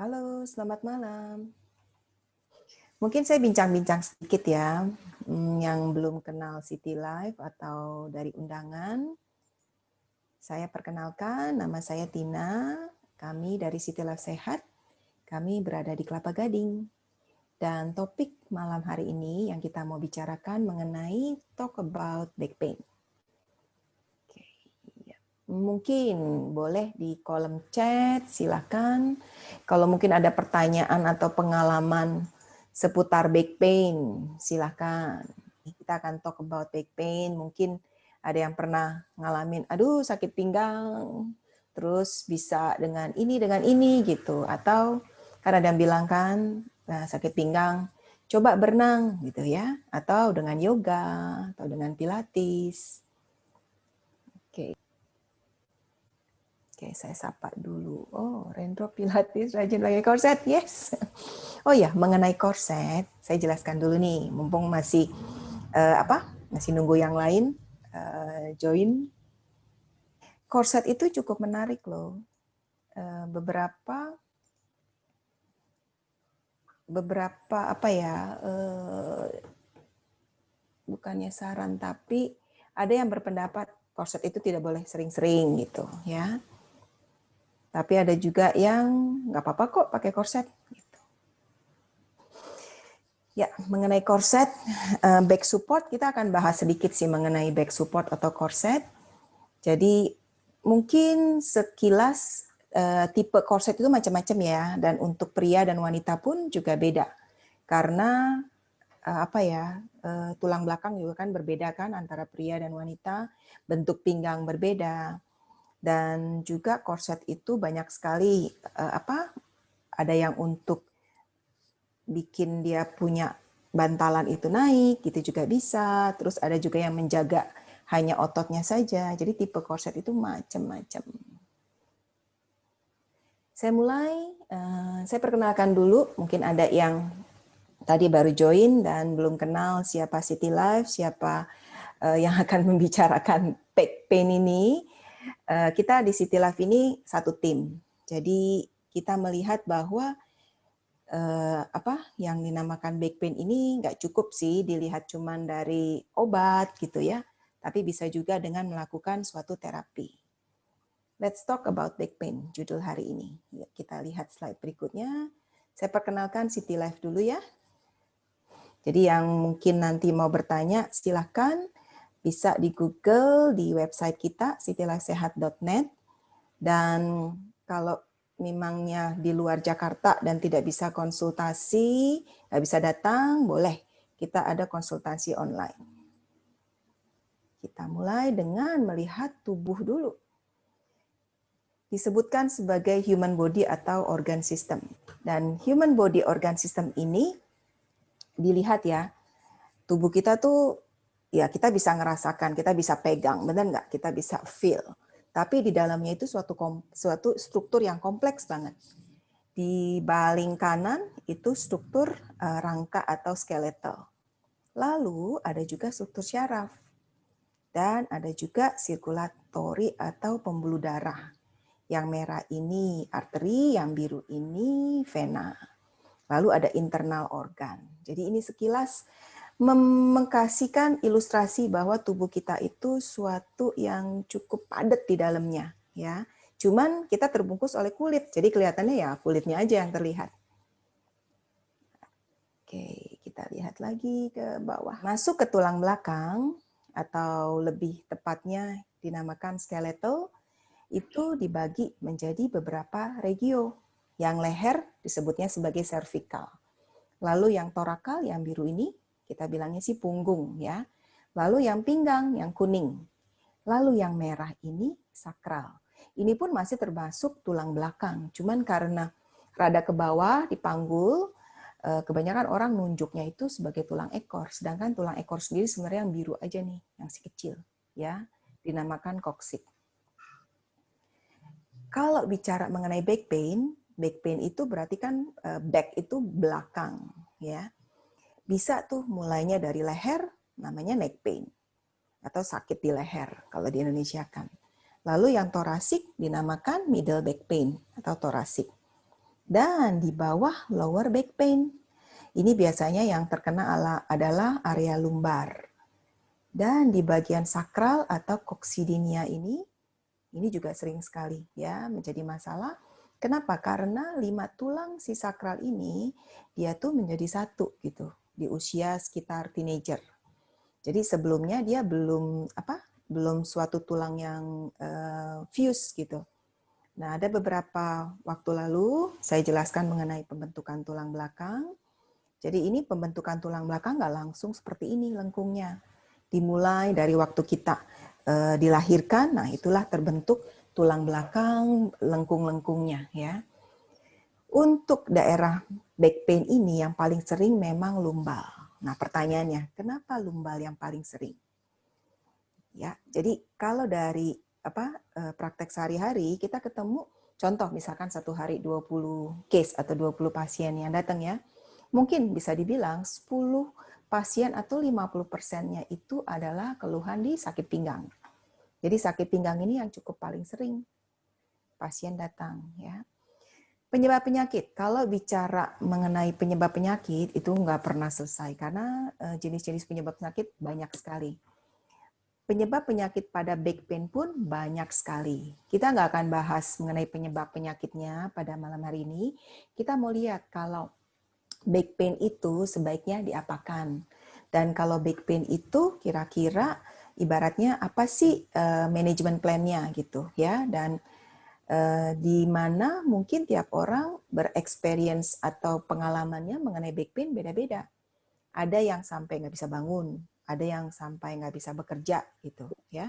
Halo, selamat malam. Mungkin saya bincang-bincang sedikit ya, yang belum kenal City Life atau dari undangan. Saya perkenalkan, nama saya Tina, kami dari City Life Sehat, kami berada di Kelapa Gading. Dan topik malam hari ini yang kita mau bicarakan mengenai talk about back pain. Oke, ya. Mungkin boleh di kolom chat, silakan. Kalau mungkin ada pertanyaan atau pengalaman seputar back pain, silakan. Kita akan talk about back pain. Mungkin ada yang pernah ngalamin, aduh sakit pinggang, terus bisa dengan ini gitu. Atau kan ada yang bilang kan, nah, sakit pinggang, coba berenang gitu ya. Atau dengan yoga, atau dengan pilates. Oke. Oke, saya sapa dulu. Oh, Rendro Pilates rajin pakai korset, yes. Oh ya, mengenai korset, saya jelaskan dulu nih, mumpung masih masih nunggu yang lain join. Korset itu cukup menarik loh. Beberapa bukannya saran, tapi ada yang berpendapat korset itu tidak boleh sering-sering gitu ya. Tapi ada juga yang nggak apa-apa kok pakai korset. Gitu. Ya, mengenai korset, back support kita akan bahas sedikit sih mengenai back support atau korset. Jadi mungkin sekilas tipe korset itu macam-macam ya, dan untuk pria dan wanita pun juga beda. Karena tulang belakang juga kan berbeda kan antara pria dan wanita, bentuk pinggang berbeda. Dan juga korset itu banyak sekali ada yang untuk bikin dia punya bantalan itu naik, gitu juga bisa. Terus ada juga yang menjaga hanya ototnya saja. Jadi tipe korset itu macam-macam. Saya mulai, saya perkenalkan dulu. Mungkin ada yang tadi baru join dan belum kenal siapa City Life, siapa yang akan membicarakan back pain ini. Kita di City Life ini satu tim. Jadi kita melihat bahwa yang dinamakan back pain ini nggak cukup sih dilihat cuman dari obat gitu ya, tapi bisa juga dengan melakukan suatu terapi. Let's talk about back pain, judul hari ini. Ya, kita lihat slide berikutnya. Saya perkenalkan City Life dulu ya. Jadi yang mungkin nanti mau bertanya, silahkan bisa di Google, di website kita, citylifesehat.net. Dan kalau memangnya di luar Jakarta dan tidak bisa konsultasi, nggak bisa datang, boleh. Kita ada konsultasi online. Kita mulai dengan melihat tubuh dulu. Disebutkan sebagai human body atau organ system. Dan human body organ system ini dilihat ya, tubuh kita tuh ya kita bisa ngerasakan, kita bisa pegang, benar nggak? Kita bisa feel. Tapi di dalamnya itu suatu struktur yang kompleks banget. Di baling kanan itu struktur rangka atau skeletal. Lalu ada juga struktur syaraf. Dan ada juga sirkulatori atau pembuluh darah. Yang merah ini arteri, yang biru ini vena. Lalu ada internal organ. Jadi ini sekilas mengkasihkan ilustrasi bahwa tubuh kita itu suatu yang cukup padat di dalamnya, ya. Cuman kita terbungkus oleh kulit, jadi kelihatannya ya kulitnya aja yang terlihat. Oke, kita lihat lagi ke bawah. Masuk ke tulang belakang atau lebih tepatnya dinamakan skeletal. Itu dibagi menjadi beberapa regio. Yang leher disebutnya sebagai cervical. Lalu yang torakal, yang biru ini, kita bilangnya sih punggung ya. Lalu yang pinggang, yang kuning. Lalu yang merah ini sakral. Ini pun masih termasuk tulang belakang. Cuman karena rada ke bawah dipanggul, kebanyakan orang nunjuknya itu sebagai tulang ekor. Sedangkan tulang ekor sendiri sebenarnya yang biru aja nih, yang si kecil. Ya, dinamakan koksid. Kalau bicara mengenai back pain itu berarti kan back itu belakang, ya. Bisa tuh mulainya dari leher, namanya neck pain atau sakit di leher kalau di Indonesia kan. Lalu yang torasik dinamakan middle back pain atau torasik. Dan di bawah lower back pain. Ini biasanya yang terkena adalah area lumbar. Dan di bagian sakral atau koksidinia ini juga sering sekali ya menjadi masalah. Kenapa? Karena 5 tulang si sakral ini dia tuh menjadi satu gitu di usia sekitar teenager. Jadi sebelumnya dia belum suatu tulang yang fuse gitu. Nah, ada beberapa waktu lalu saya jelaskan mengenai pembentukan tulang belakang. Jadi ini pembentukan tulang belakang nggak langsung seperti ini lengkungnya. Dimulai dari waktu kita dilahirkan, nah itulah terbentuk tulang belakang lengkung-lengkungnya ya. Untuk daerah back pain ini yang paling sering memang lumbal. Nah, pertanyaannya, kenapa lumbal yang paling sering? Ya, jadi kalau dari praktek sehari-hari kita ketemu contoh misalkan satu hari 20 case atau 20 pasien yang datang ya. Mungkin bisa dibilang 10 pasien atau 50%-nya itu adalah keluhan di sakit pinggang. Jadi sakit pinggang ini yang cukup paling sering pasien datang ya. Penyebab penyakit, kalau bicara mengenai penyebab penyakit itu nggak pernah selesai karena jenis-jenis penyebab penyakit banyak sekali. Penyebab penyakit pada back pain pun banyak sekali. Kita nggak akan bahas mengenai penyebab penyakitnya pada malam hari ini. Kita mau lihat kalau back pain itu sebaiknya diapakan. Dan kalau back pain itu kira-kira ibaratnya apa sih manajemen plan-nya gitu ya. Dan di mana mungkin tiap orang berexperience atau pengalamannya mengenai back pain beda-beda. Ada yang sampai nggak bisa bangun, ada yang sampai nggak bisa bekerja gitu ya.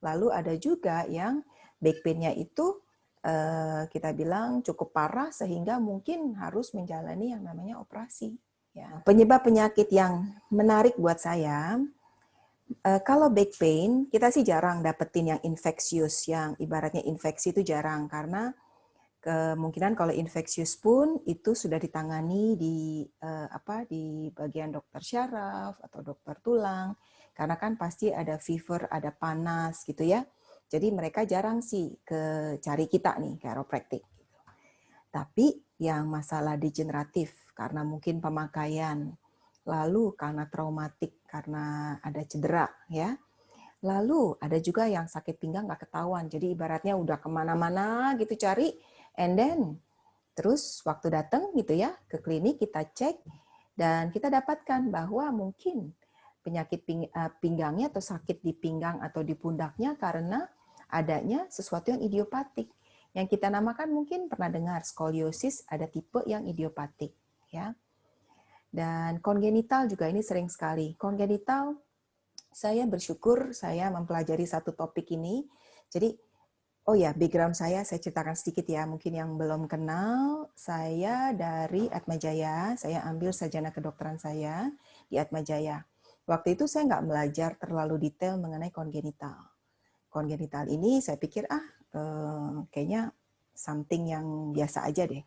Lalu ada juga yang back pain-nya itu kita bilang cukup parah sehingga mungkin harus menjalani yang namanya operasi. Ya. Penyebab penyakit yang menarik buat saya, kalau back pain, kita sih jarang dapetin yang infeksius, yang ibaratnya infeksi itu jarang, karena kemungkinan kalau infeksius pun itu sudah ditangani di di bagian dokter syaraf atau dokter tulang, karena kan pasti ada fever, ada panas gitu ya. Jadi mereka jarang sih cari kita nih, chiropractic. Tapi yang masalah degeneratif, karena mungkin pemakaian, lalu karena traumatik, karena ada cedera, ya. Lalu ada juga yang sakit pinggang nggak ketahuan, jadi ibaratnya udah kemana-mana gitu cari, and then terus waktu datang gitu ya ke klinik kita cek dan kita dapatkan bahwa mungkin penyakit pinggangnya atau sakit di pinggang atau di pundaknya karena adanya sesuatu yang idiopatik. Yang kita namakan mungkin pernah dengar skoliosis, ada tipe yang idiopatik ya. Dan kongenital juga ini sering sekali. Kongenital, saya bersyukur saya mempelajari satu topik ini. Jadi, oh ya, background saya ceritakan sedikit ya. Mungkin yang belum kenal, saya dari Atmajaya, saya ambil sarjana kedokteran saya di Atmajaya. Waktu itu saya nggak belajar terlalu detail mengenai kongenital. Kongenital ini saya pikir, kayaknya something yang biasa aja deh.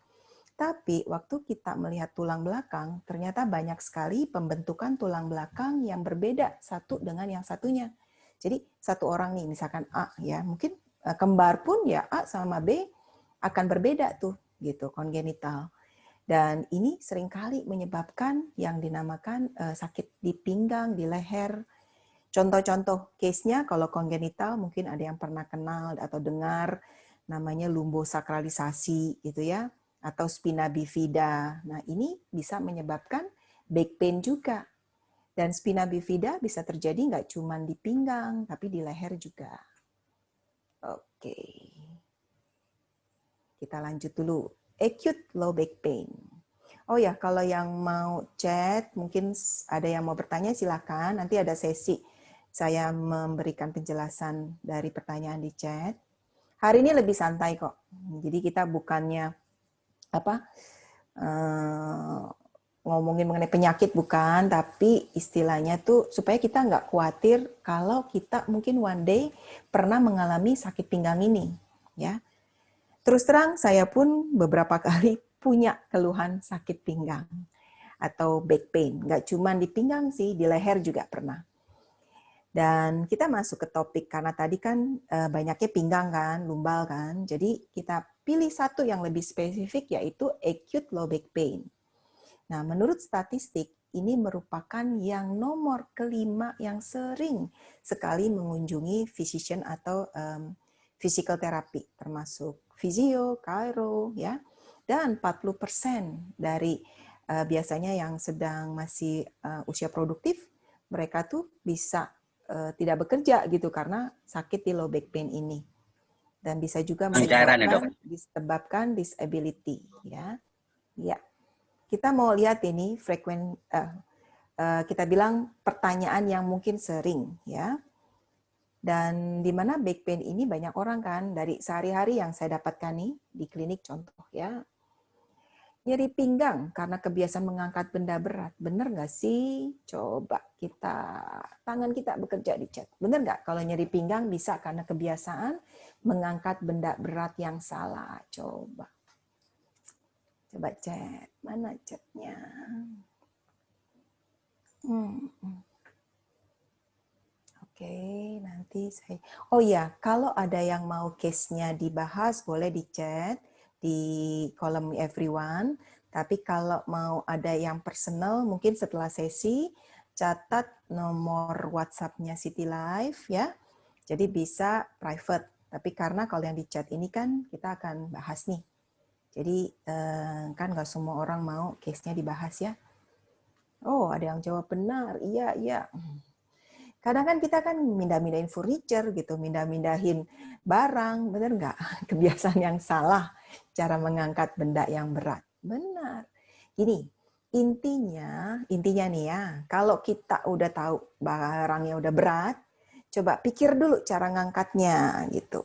Tapi waktu kita melihat tulang belakang, ternyata banyak sekali pembentukan tulang belakang yang berbeda satu dengan yang satunya. Jadi satu orang nih, misalkan A ya, mungkin kembar pun ya A sama B akan berbeda tuh, gitu, kongenital. Dan ini seringkali menyebabkan yang dinamakan sakit di pinggang, di leher. Contoh-contoh case-nya kalau kongenital mungkin ada yang pernah kenal atau dengar namanya lumbosakralisasi gitu ya, atau spina bifida. Nah, ini bisa menyebabkan back pain juga. Dan spina bifida bisa terjadi nggak cuma di pinggang, tapi di leher juga. Oke. Kita lanjut dulu. Acute low back pain. Oh ya, kalau yang mau chat, mungkin ada yang mau bertanya, silakan. Nanti ada sesi saya memberikan penjelasan dari pertanyaan di chat. Hari ini lebih santai kok. Jadi kita bukannya ngomongin mengenai penyakit bukan, tapi istilahnya tuh supaya kita nggak khawatir kalau kita mungkin one day pernah mengalami sakit pinggang ini, ya. Terus terang saya pun beberapa kali punya keluhan sakit pinggang atau back pain, nggak cuma di pinggang sih, di leher juga pernah. Dan kita masuk ke topik, karena tadi kan banyaknya pinggang kan, lumbal kan. Jadi kita pilih satu yang lebih spesifik, yaitu acute low back pain. Nah, menurut statistik, ini merupakan yang nomor kelima yang sering sekali mengunjungi physician atau physical therapy, termasuk fisio, chiro, ya. Dan 40% dari biasanya yang sedang masih usia produktif, mereka tuh bisa tidak bekerja gitu karena sakit di low back pain ini. Dan bisa juga disebabkan disability, ya. Ya. Kita mau lihat ini kita bilang pertanyaan yang mungkin sering, ya. Dan di mana back pain ini banyak orang kan dari sehari-hari yang saya dapatkan nih di klinik contoh, ya. Nyeri pinggang karena kebiasaan mengangkat benda berat. Bener nggak sih? Coba tangan kita bekerja di chat. Bener nggak kalau nyeri pinggang bisa karena kebiasaan mengangkat benda berat yang salah? Coba chat. Mana chatnya? Oke, nanti saya... Oh ya, kalau ada yang mau case-nya dibahas, boleh di chat di kolom everyone. Tapi kalau mau ada yang personal, mungkin setelah sesi, catat nomor WhatsApp-nya City Life, ya. Jadi bisa private. Tapi karena kalau yang di chat ini kan kita akan bahas nih. Jadi kan nggak semua orang mau case-nya dibahas ya. Oh, ada yang jawab benar. Iya, iya. Kadang kan kita kan mindah-mindahin furniture gitu, mindah-mindahin barang, benar nggak? Kebiasaan yang salah, cara mengangkat benda yang berat. Benar. Gini, intinya nih ya, kalau kita udah tahu barangnya udah berat, coba pikir dulu cara ngangkatnya gitu.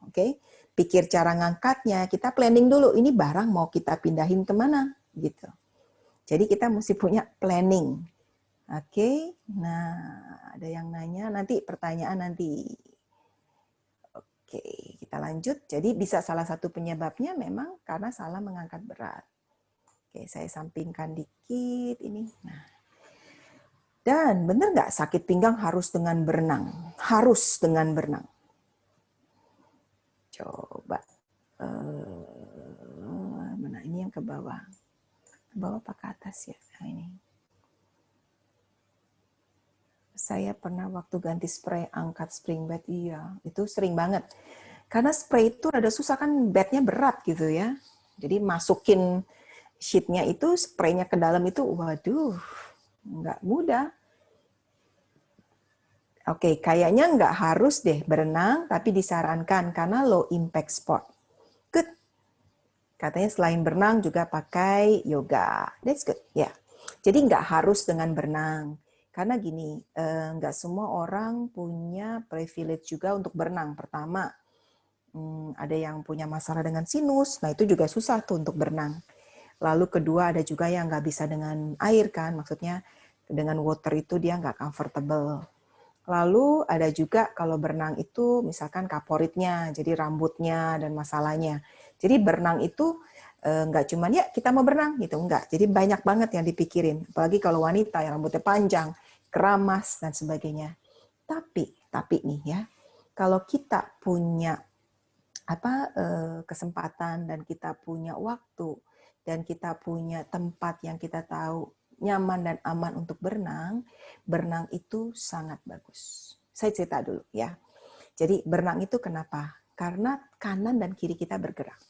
Oke, pikir cara ngangkatnya, kita planning dulu, ini barang mau kita pindahin kemana gitu. Jadi kita mesti punya planning. Oke, nah ada yang nanya, nanti pertanyaan nanti. Oke, kita lanjut. Jadi bisa salah satu penyebabnya memang karena salah mengangkat berat. Oke, saya sampingkan dikit ini. Nah, dan benar nggak sakit pinggang harus dengan berenang? Harus dengan berenang. Coba, mana ini yang ke bawah? Ke bawah apa ke atas ya? Nah, ini. Saya pernah waktu ganti spray angkat spring bed, iya, itu sering banget. Karena spray itu rada susah kan, bednya berat gitu ya. Jadi masukin sheet-nya itu, spraynya ke dalam itu, waduh, nggak mudah. Oke, kayaknya nggak harus deh berenang, tapi disarankan karena low impact sport. Good. Katanya selain berenang juga pakai yoga. That's good, ya. Yeah. Jadi nggak harus dengan berenang. Karena gini, nggak semua orang punya privilege juga untuk berenang. Pertama, ada yang punya masalah dengan sinus, nah itu juga susah tuh untuk berenang. Lalu kedua, ada juga yang nggak bisa dengan air kan, maksudnya dengan water itu dia nggak comfortable. Lalu ada juga kalau berenang itu misalkan kaporitnya, jadi rambutnya dan masalahnya. Jadi berenang itu nggak cuma ya kita mau berenang gitu, enggak. Jadi banyak banget yang dipikirin, apalagi kalau wanita yang rambutnya panjang, keramas dan sebagainya. Tapi nih ya, kalau kita punya kesempatan dan kita punya waktu dan kita punya tempat yang kita tahu nyaman dan aman untuk berenang, berenang itu sangat bagus. Saya cerita dulu ya. Jadi berenang itu kenapa? Karena kanan dan kiri kita bergerak.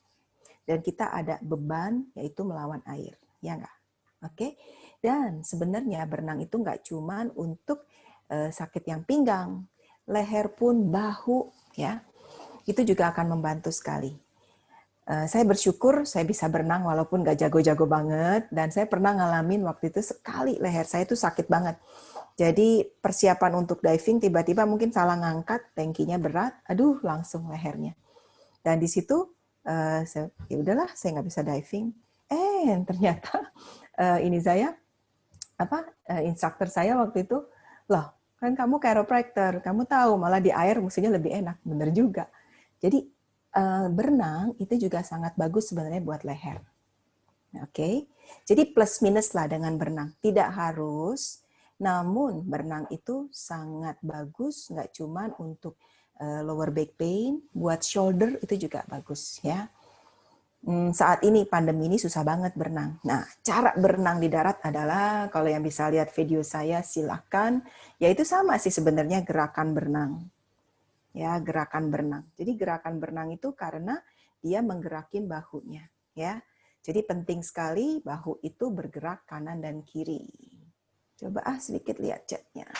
Dan kita ada beban yaitu melawan air, ya enggak? Oke. Dan sebenarnya berenang itu enggak cuma untuk sakit yang pinggang, leher pun, bahu, ya. Itu juga akan membantu sekali. Saya bersyukur saya bisa berenang walaupun nggak jago-jago banget, dan saya pernah ngalamin waktu itu sekali leher saya itu sakit banget. Jadi persiapan untuk diving tiba-tiba mungkin salah ngangkat, tankinya berat, aduh langsung lehernya. Dan di situ ya udahlah saya nggak bisa diving. Ternyata ini saya instruktur saya waktu itu, loh kan kamu chiropractor, kamu tahu malah di air musuhnya lebih enak, bener juga. Jadi berenang itu juga sangat bagus sebenarnya buat leher. Oke, jadi plus minus lah dengan berenang. Tidak harus Namun berenang itu sangat bagus, nggak cuma untuk lower back pain, buat shoulder itu juga bagus ya. Saat ini pandemi ini susah banget berenang. Nah, cara berenang di darat adalah kalau yang bisa lihat video saya silakan, yaitu sama sih sebenarnya gerakan berenang. Ya, gerakan berenang. Jadi gerakan berenang itu karena dia menggerakin bahunya, ya. Jadi penting sekali bahu itu bergerak kanan dan kiri. Coba sedikit lihat chatnya.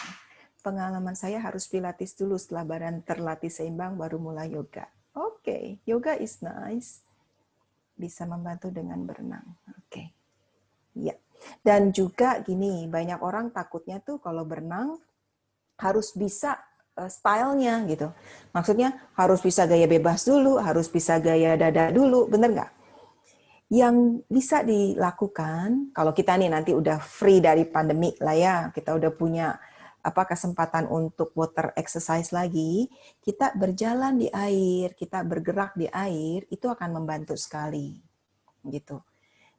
Pengalaman saya harus pilates dulu setelah badan terlatih seimbang baru mulai yoga. Oke, yoga is nice. Bisa membantu dengan berenang. Oke. Ya. Dan juga gini, banyak orang takutnya tuh kalau berenang harus bisa stylenya gitu. Maksudnya harus bisa gaya bebas dulu, harus bisa gaya dada dulu, bener nggak? Yang bisa dilakukan, kalau kita nih nanti udah free dari pandemi lah ya, kita udah punya kesempatan untuk water exercise lagi, kita berjalan di air, kita bergerak di air, itu akan membantu sekali. Gitu.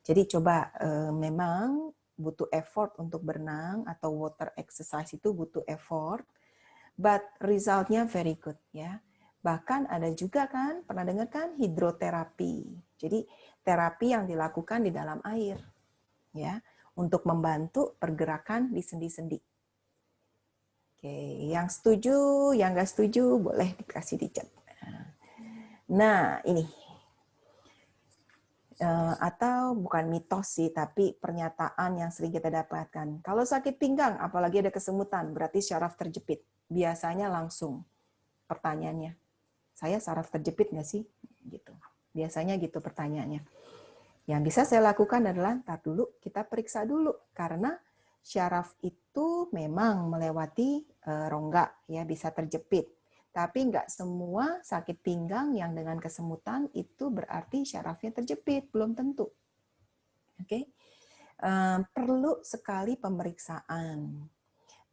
Jadi coba memang butuh effort untuk berenang atau water exercise itu butuh effort, but resultnya very good ya. Bahkan ada juga kan, pernah dengar kan hidroterapi. Jadi terapi yang dilakukan di dalam air ya, untuk membantu pergerakan di sendi-sendi. Oke, yang setuju, yang nggak setuju boleh dikasih di chat. Nah, ini atau bukan mitos sih, tapi pernyataan yang sering kita dapatkan. Kalau sakit pinggang, apalagi ada kesemutan, berarti syaraf terjepit. Biasanya langsung pertanyaannya, saya saraf terjepit nggak sih? Gitu. Biasanya gitu pertanyaannya. Yang bisa saya lakukan adalah, ntar dulu kita periksa dulu, karena syaraf itu memang melewati rongga, ya bisa terjepit. Tapi nggak semua sakit pinggang yang dengan kesemutan itu berarti syarafnya terjepit, belum tentu. Oke, perlu sekali pemeriksaan.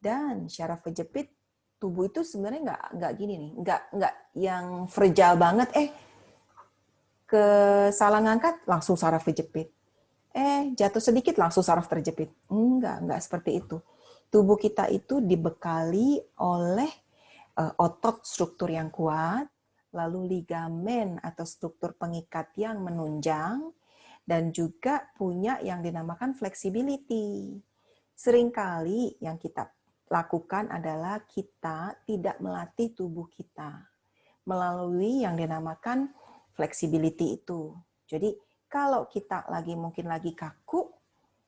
Dan syaraf kejepit, tubuh itu sebenarnya nggak gini nih, nggak yang fragile banget. Ke salah ngangkat langsung saraf kejepit. Jatuh sedikit langsung saraf terjepit. Enggak seperti itu. Tubuh kita itu dibekali oleh otot struktur yang kuat, lalu ligamen atau struktur pengikat yang menunjang, dan juga punya yang dinamakan flexibility. Seringkali yang kita lakukan adalah kita tidak melatih tubuh kita melalui yang dinamakan flexibility itu. Jadi kalau kita mungkin lagi kaku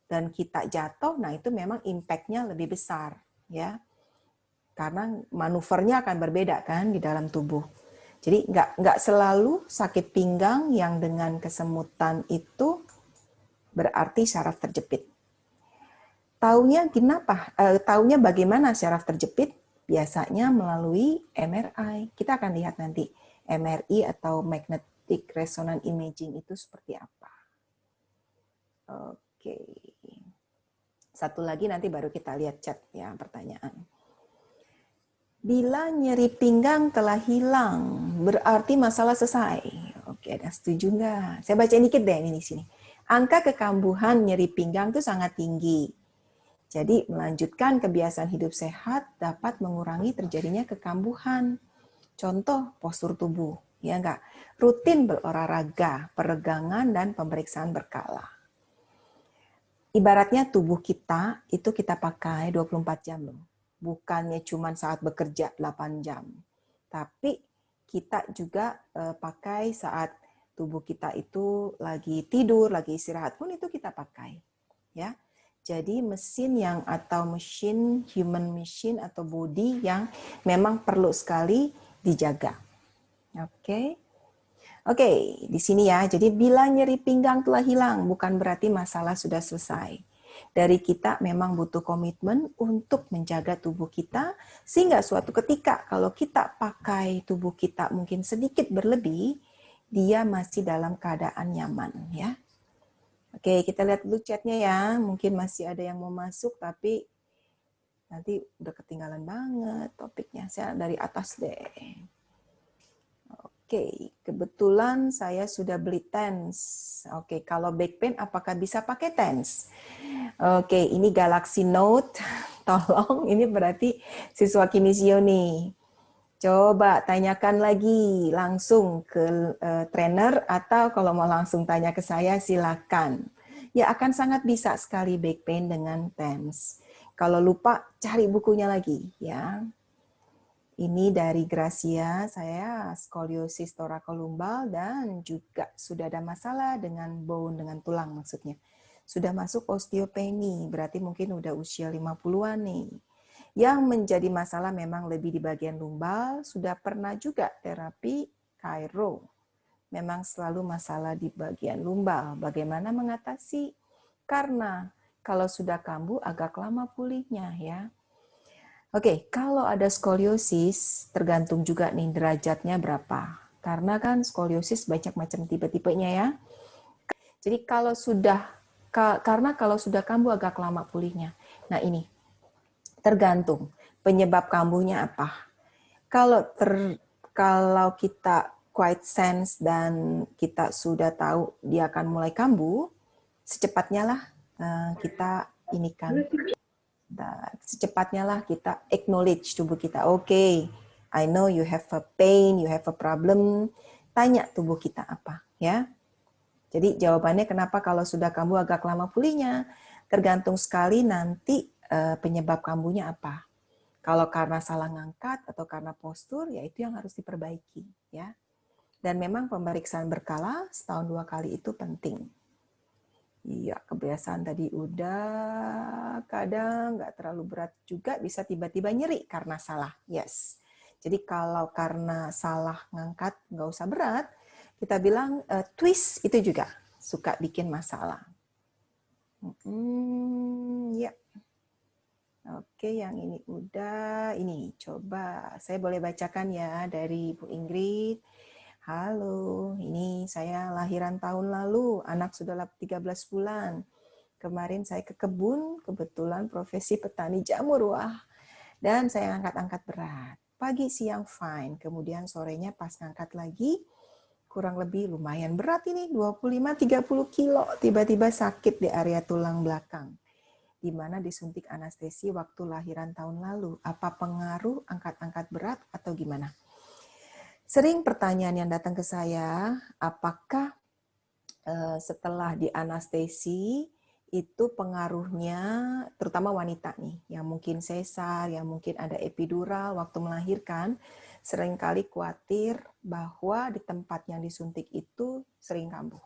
dan kita jatuh, nah itu memang impact-nya lebih besar ya. Karena manuvernya akan berbeda kan di dalam tubuh. Jadi nggak selalu sakit pinggang yang dengan kesemutan itu berarti syaraf terjepit. Taunya bagaimana syaraf terjepit? Biasanya melalui MRI. Kita akan lihat nanti MRI atau magnetic resonance imaging itu seperti apa. Oke. Satu lagi nanti baru kita lihat chat ya, pertanyaan. Bila nyeri pinggang telah hilang, berarti masalah selesai. Oke, ada setuju nggak? Saya baca dikit deh ini di sini. Angka kekambuhan nyeri pinggang itu sangat tinggi. Jadi melanjutkan kebiasaan hidup sehat dapat mengurangi terjadinya kekambuhan. Contoh postur tubuh, ya enggak? Rutin berolahraga, peregangan dan pemeriksaan berkala. Ibaratnya tubuh kita itu kita pakai 24 jam loh. Bukannya cuma saat bekerja 8 jam. Tapi kita juga pakai saat tubuh kita itu lagi tidur, lagi istirahat pun itu kita pakai. Ya. Jadi mesin human machine atau body yang memang perlu sekali dijaga. Oke. Oke, di sini ya. Jadi bila nyeri pinggang telah hilang, bukan berarti masalah sudah selesai. Dari kita memang butuh komitmen untuk menjaga tubuh kita, sehingga suatu ketika kalau kita pakai tubuh kita mungkin sedikit berlebih, dia masih dalam keadaan nyaman ya. Oke, kita lihat dulu chatnya ya. Mungkin masih ada yang mau masuk, tapi nanti udah ketinggalan banget topiknya. Saya dari atas deh. Oke, kebetulan saya sudah beli TENS. Oke, kalau back pain apakah bisa pakai TENS? Oke, ini Galaxy Note. tolong, ini berarti siswa kinesio nih. Coba tanyakan lagi langsung ke trainer atau kalau mau langsung tanya ke saya silakan. Ya akan sangat bisa sekali back pain dengan TENS. Kalau lupa cari bukunya lagi ya. Ini dari Gracia, saya skoliosis thoracolumbar dan juga sudah ada masalah dengan bone, dengan tulang maksudnya. Sudah masuk osteopenia, berarti mungkin udah usia 50-an nih. Yang menjadi masalah memang lebih di bagian lumbar, sudah pernah juga terapi chiro. Memang selalu masalah di bagian lumbar. Bagaimana mengatasi? Karena kalau sudah kambuh agak lama pulihnya ya. Oke, kalau ada skoliosis, tergantung juga nih derajatnya berapa. Karena kan skoliosis banyak macam tipe-tipenya ya. Jadi karena kalau sudah kambuh agak lama pulihnya. Nah ini, tergantung penyebab kambuhnya apa. Kalau kita quite sense dan kita sudah tahu dia akan mulai kambuh, secepatnya lah kita ini kan. Secepatnya lah kita acknowledge tubuh kita. Oke, I know you have a pain, you have a problem. Tanya tubuh kita apa, ya. Jadi jawabannya kenapa kalau sudah kambuh agak lama pulihnya, tergantung sekali nanti penyebab kambuhnya apa. Kalau karena salah ngangkat atau karena postur, ya itu yang harus diperbaiki, ya. Dan memang pemeriksaan berkala setahun 2 kali itu penting. Iya, kebiasaan tadi udah, kadang nggak terlalu berat juga, bisa tiba-tiba nyeri karena salah. Yes. Jadi kalau karena salah ngangkat, nggak usah berat, kita bilang twist itu juga suka bikin masalah. Ya. Oke, yang ini udah. Ini coba, saya boleh bacakan ya dari Bu Ingrid. Halo, ini saya lahiran tahun lalu, anak sudah 13 bulan. Kemarin saya ke kebun, kebetulan profesi petani jamur, wah. Dan saya angkat-angkat berat. Pagi, siang fine, kemudian sorenya pas ngangkat lagi, kurang lebih lumayan berat ini, 25-30 kilo. Tiba-tiba sakit di area tulang belakang, di mana disuntik anestesi waktu lahiran tahun lalu. Apa pengaruh angkat-angkat berat atau gimana? Sering pertanyaan yang datang ke saya, apakah setelah di anestesi itu pengaruhnya, terutama wanita nih, yang mungkin sesar, yang mungkin ada epidural waktu melahirkan, seringkali khawatir bahwa di tempat yang disuntik itu sering kambuh.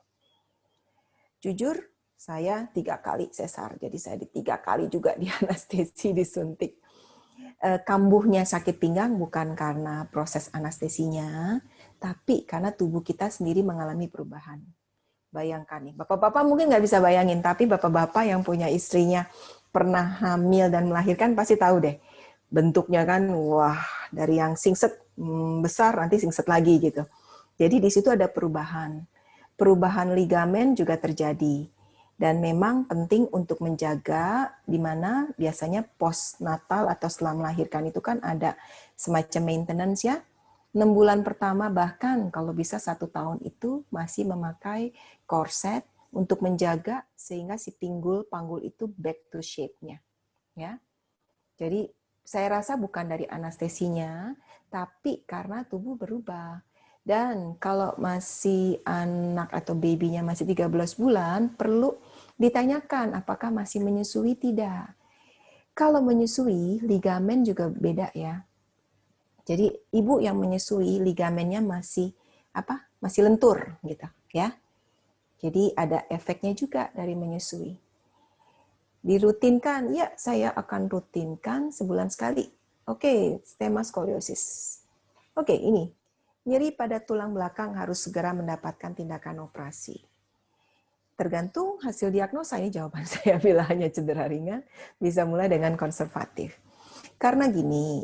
Jujur, saya 3 kali sesar, jadi saya 3 kali juga di anestesi disuntik. Kambuhnya sakit pinggang bukan karena proses anestesinya, tapi karena tubuh kita sendiri mengalami perubahan. Bayangkan nih, bapak-bapak mungkin nggak bisa bayangin, tapi bapak-bapak yang punya istrinya pernah hamil dan melahirkan pasti tahu deh. Bentuknya kan, wah, dari yang singset besar, nanti singset lagi gitu. Jadi di situ ada perubahan. Perubahan ligamen juga terjadi. Dan memang penting untuk menjaga di mana biasanya postnatal atau setelah melahirkan itu kan ada semacam maintenance ya. 6 bulan pertama bahkan kalau bisa 1 tahun itu masih memakai korset untuk menjaga sehingga si panggul itu back to shape-nya. Ya. Jadi saya rasa bukan dari anestesinya, tapi karena tubuh berubah. Dan kalau masih anak atau babynya masih 13 bulan, perlu ditanyakan apakah masih menyusui tidak. Kalau menyusui, ligamen juga beda ya. Jadi ibu yang menyusui, ligamennya masih masih lentur gitu ya. Jadi ada efeknya juga dari menyusui. Dirutinkan, ya saya akan rutinkan sebulan sekali. Oke, stema skoliosis. Oke, ini. Nyeri pada tulang belakang harus segera mendapatkan tindakan operasi. Tergantung hasil diagnosa, ini jawaban saya bila hanya cedera ringan, bisa mulai dengan konservatif. Karena gini,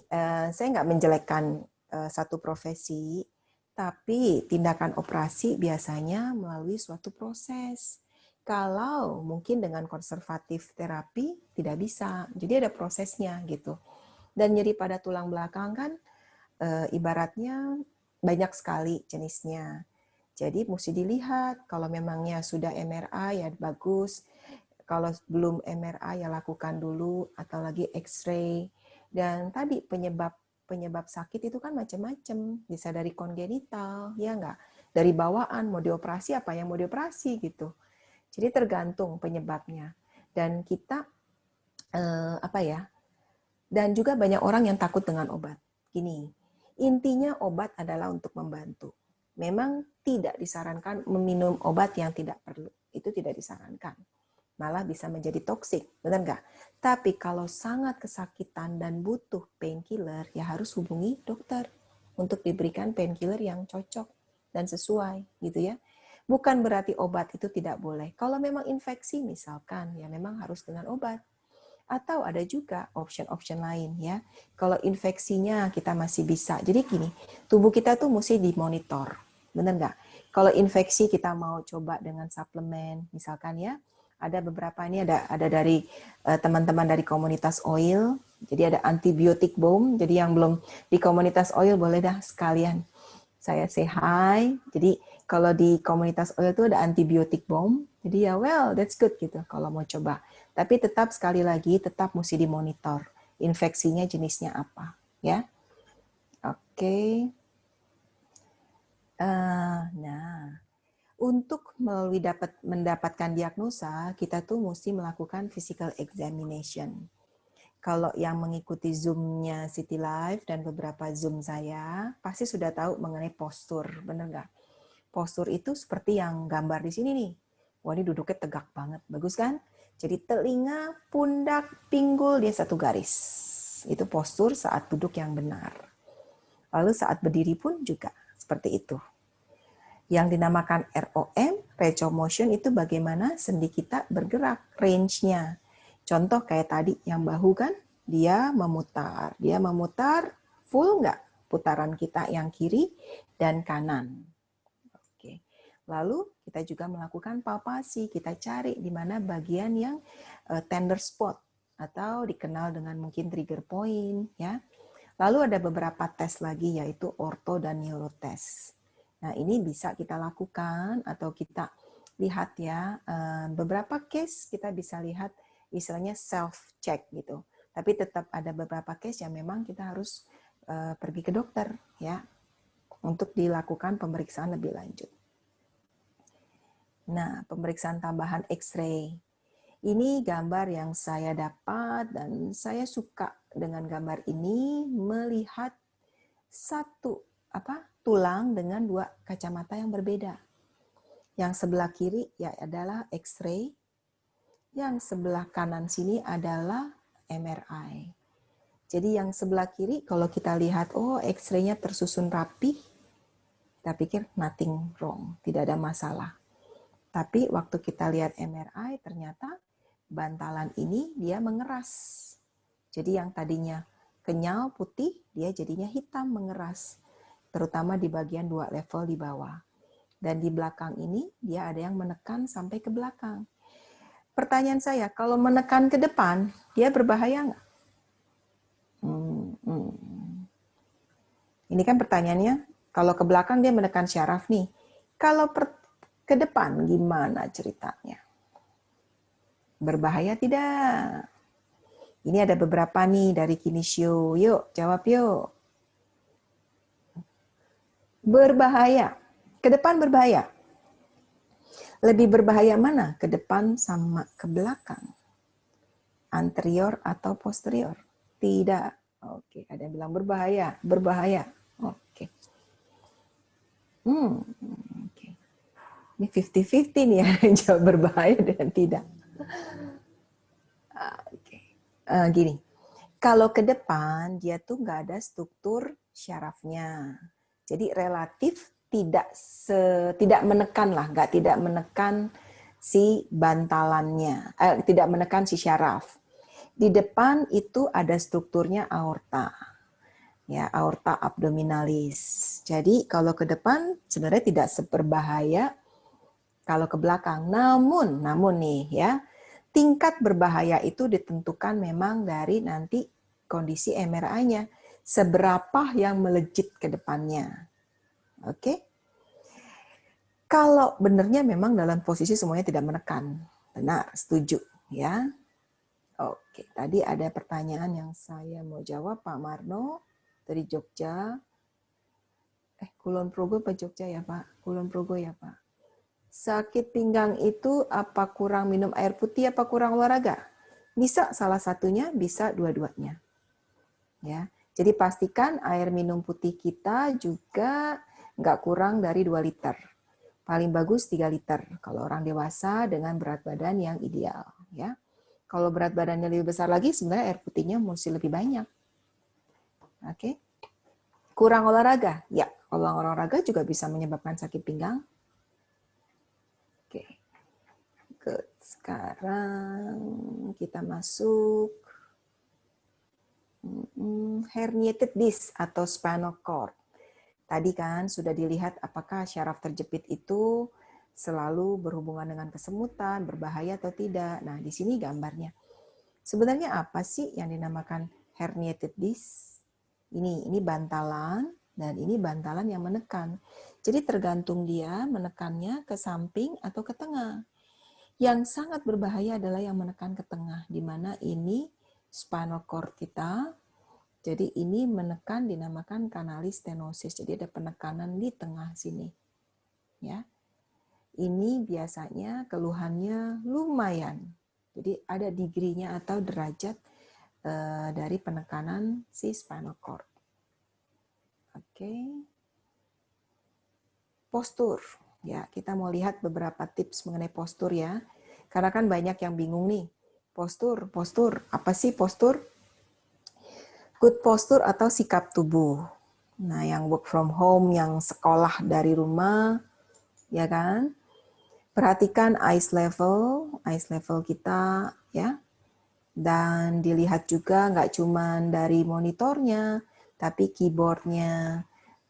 saya nggak menjelekkan satu profesi, tapi tindakan operasi biasanya melalui suatu proses. Kalau mungkin dengan konservatif terapi tidak bisa, jadi ada prosesnya gitu. Dan nyeri pada tulang belakang kan ibaratnya banyak sekali jenisnya. Jadi mesti dilihat, kalau memangnya sudah MRI ya bagus, Kalau belum MRI ya lakukan dulu, atau lagi X-ray. Dan tadi penyebab sakit itu kan macam-macam, bisa dari kongenital, ya enggak? Dari bawaan, mau dioperasi apa yang mau dioperasi gitu. Jadi tergantung penyebabnya. Dan kita dan juga banyak orang yang takut dengan obat. Gini, intinya obat adalah untuk membantu. Memang tidak disarankan meminum obat yang tidak perlu. Itu tidak disarankan. Malah bisa menjadi toksik, benar nggak? Tapi kalau sangat kesakitan dan butuh painkiller, ya harus hubungi dokter untuk diberikan painkiller yang cocok dan sesuai, gitu ya. Bukan berarti obat itu tidak boleh. Kalau memang infeksi misalkan, ya memang harus dengan obat. Atau ada juga option-option lain ya. Kalau infeksinya kita masih bisa. Jadi gini, tubuh kita tuh mesti dimonitor. Benar nggak? Kalau infeksi kita mau coba dengan suplemen, misalkan ya, ada beberapa ini ada dari teman-teman dari komunitas oil. Jadi ada antibiotik bomb. Jadi yang belum di komunitas oil boleh dah sekalian saya say hi. Jadi kalau di komunitas oil itu ada antibiotik bomb. Jadi ya well, that's good gitu kalau mau coba. Tapi tetap sekali lagi tetap mesti dimonitor infeksinya jenisnya apa, ya. Oke. Nah, untuk mendapatkan diagnosa kita tuh mesti melakukan physical examination. Kalau yang mengikuti Zoom-nya City Life dan beberapa Zoom saya pasti sudah tahu mengenai postur, bener nggak? Postur itu seperti yang gambar di sini nih. Wah, ini duduknya tegak banget, bagus kan? Jadi telinga, pundak, pinggul dia satu garis. Itu postur saat duduk yang benar. Lalu saat berdiri pun juga seperti itu. Yang dinamakan ROM, range of motion, itu bagaimana sendi kita bergerak, range-nya. Contoh kayak tadi yang bahu kan, dia memutar full nggak putaran kita yang kiri dan kanan. Lalu kita juga melakukan palpasi, kita cari di mana bagian yang tender spot atau dikenal dengan mungkin trigger point ya. Lalu ada beberapa tes lagi yaitu ortho dan neurotest. Nah, ini bisa kita lakukan atau kita lihat ya, beberapa case kita bisa lihat istilahnya self check gitu. Tapi tetap ada beberapa case yang memang kita harus pergi ke dokter ya untuk dilakukan pemeriksaan lebih lanjut. Nah, pemeriksaan tambahan X-ray. Ini gambar yang saya dapat dan saya suka dengan gambar ini melihat satu tulang dengan dua kacamata yang berbeda. Yang sebelah kiri ya adalah X-ray, yang sebelah kanan sini adalah MRI. Jadi yang sebelah kiri kalau kita lihat X-ray-nya tersusun rapi, kita pikir nothing wrong, tidak ada masalah. Tapi waktu kita lihat MRI, ternyata bantalan ini dia mengeras. Jadi yang tadinya kenyal putih, dia jadinya hitam mengeras. Terutama di bagian 2 level di bawah. Dan di belakang ini, dia ada yang menekan sampai ke belakang. Pertanyaan saya, kalau menekan ke depan, dia berbahaya nggak? Ini kan pertanyaannya, kalau ke belakang dia menekan syaraf nih. Kalau ke depan gimana ceritanya? Berbahaya tidak? Ini ada beberapa nih dari Kinesio. Yuk, jawab yuk. Berbahaya. Ke depan berbahaya. Lebih berbahaya mana? Ke depan sama ke belakang? Anterior atau posterior? Tidak. Oke, ada yang bilang berbahaya. Berbahaya. Oke. Oke. Ini 50-50 nih ya, jawab berbahaya dan tidak. Gini, kalau ke depan dia tuh nggak ada struktur syarafnya, jadi relatif tidak menekan lah, tidak menekan si bantalannya, tidak menekan si syaraf. Di depan itu ada strukturnya aorta, ya aorta abdominalis. Jadi kalau ke depan sebenarnya tidak seberbahaya kalau ke belakang. Namun nih ya. Tingkat berbahaya itu ditentukan memang dari nanti kondisi MRI-nya. Seberapa yang melejit ke depannya. Oke? Kalau benernya memang dalam posisi semuanya tidak menekan. Benar, setuju. ya. Oke, tadi ada pertanyaan yang saya mau jawab, Pak Marno dari Jogja. Kulon Progo apa Jogja ya, Pak? Kulon Progo ya, Pak. Sakit pinggang itu apa kurang minum air putih, apa kurang olahraga? Bisa salah satunya, bisa dua-duanya. Ya, jadi pastikan air minum putih kita juga nggak kurang dari 2 liter. Paling bagus 3 liter kalau orang dewasa dengan berat badan yang ideal. Ya. Kalau berat badannya lebih besar lagi, sebenarnya air putihnya mesti lebih banyak. Oke. Kurang olahraga? Ya, kurang olahraga juga bisa menyebabkan sakit pinggang. Oke. Good. Sekarang kita masuk herniated disc atau spinal cord. Tadi kan sudah dilihat apakah syaraf terjepit itu selalu berhubungan dengan kesemutan, berbahaya atau tidak. Nah, di sini gambarnya. Sebenarnya apa sih yang dinamakan herniated disc? Ini bantalan dan ini bantalan yang menekan. Jadi tergantung dia menekannya ke samping atau ke tengah. Yang sangat berbahaya adalah yang menekan ke tengah, di mana ini spinal cord kita. Jadi ini menekan dinamakan kanalis stenosis. Jadi ada penekanan di tengah sini. Ya. Ini biasanya keluhannya lumayan. Jadi ada degree-nya atau derajat dari penekanan si spinal cord. Oke. Postur. Ya, kita mau lihat beberapa tips mengenai postur ya. Karena kan banyak yang bingung nih. Postur. Apa sih postur? Good posture atau sikap tubuh. Nah, yang work from home, yang sekolah dari rumah, ya kan? Perhatikan eyes level kita, ya. Dan dilihat juga nggak cuma dari monitornya, tapi keyboardnya.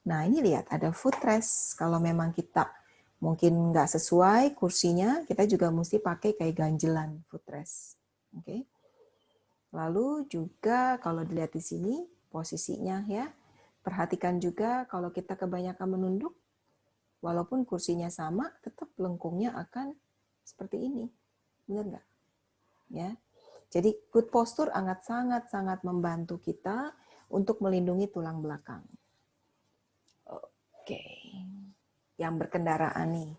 Nah, ini lihat ada footrest. Kalau memang kita mungkin nggak sesuai kursinya, kita juga mesti pakai kayak ganjelan footrest. Oke. Lalu juga kalau dilihat di sini posisinya ya, perhatikan juga kalau kita kebanyakan menunduk, walaupun kursinya sama, tetap lengkungnya akan seperti ini, benar nggak? Ya, jadi good posture sangat membantu kita untuk melindungi tulang belakang. Oke, yang berkendaraan nih.